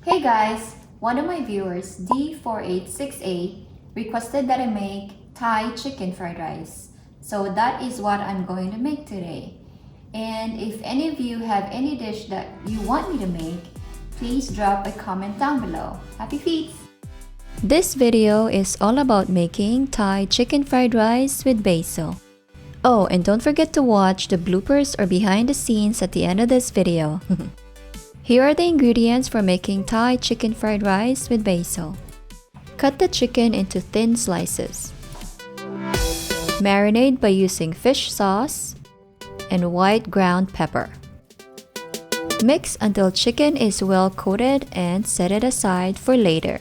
Hey guys, one of my viewers, D4868, requested that I make Thai chicken fried rice. So that is what I'm going to make today. And if any of you have any dish that you want me to make, please drop a comment down below. Happy feast! This video is all about making Thai chicken fried rice with basil. Oh, and don't forget to watch the bloopers or behind the scenes at the end of this video. Here are the ingredients for making Thai chicken fried rice with basil. Cut the chicken into thin slices. Marinate by using fish sauce and white ground pepper. Mix until chicken is well coated and set it aside for later.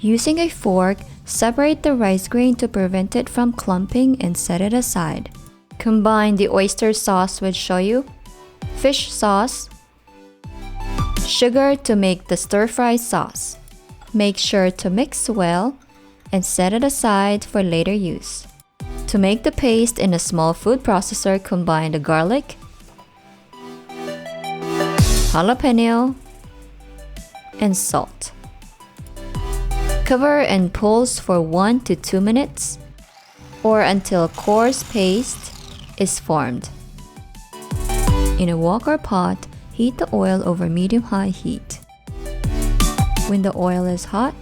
Using a fork, separate the rice grain to prevent it from clumping and set it aside. Combine the oyster sauce with shoyu, fish sauce, sugar to make the stir-fry sauce. Make sure to mix well and set it aside for later use. To make the paste in a small food processor, combine the garlic, jalapeno, and salt. Cover and pulse for 1 to 2 minutes or until coarse paste is formed. In a wok or pot, heat the oil over medium-high heat. When the oil is hot,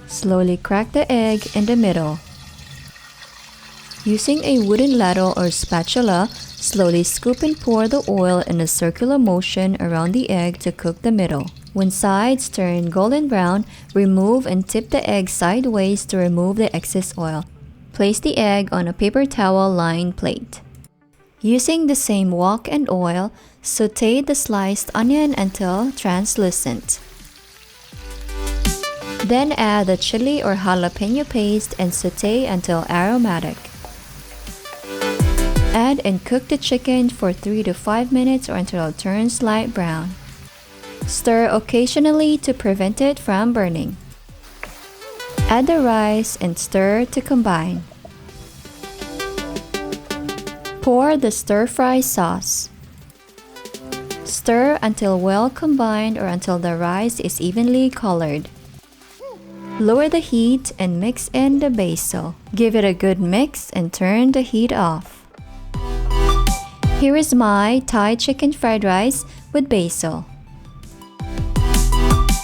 slowly crack the egg in the middle. Using a wooden ladle or spatula, slowly scoop and pour the oil in a circular motion around the egg to cook the middle. When sides turn golden brown, remove and tip the egg sideways to remove the excess oil. Place the egg on a paper towel-lined plate. Using the same wok and oil, sauté the sliced onion until translucent. Then add the chili or jalapeno paste and sauté until aromatic. Add and cook the chicken for 3 to 5 minutes or until it turns light brown. Stir occasionally to prevent it from burning. Add the rice and stir to combine. Pour the stir-fry sauce. Stir until well combined or until the rice is evenly colored. Lower the heat and mix in the basil. Give it a good mix and turn the heat off. Here is my Thai chicken fried rice with basil.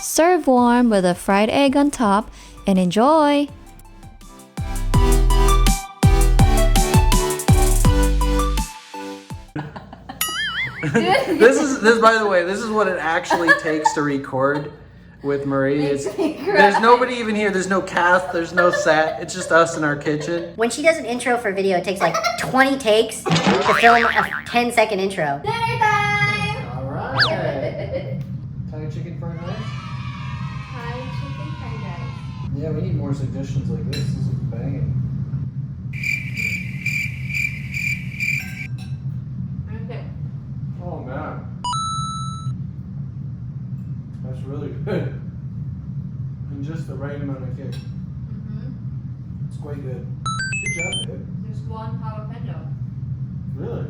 Serve warm with a fried egg on top and enjoy! This by the way, this is what it actually takes to record with Marie. There's nobody even here. There's no cast. There's no set. It's just us in our kitchen. When she does an intro for video, it takes like 20 takes to film a 10-second intro. Dinner time! All right. Thai chicken fried rice. Thai chicken fried rice. Yeah, we need more suggestions like this. This is banging. Okay. Oh man, that's really good. And just the right amount of kick. It's quite good. Good job, babe. There's one jalapeno. Really?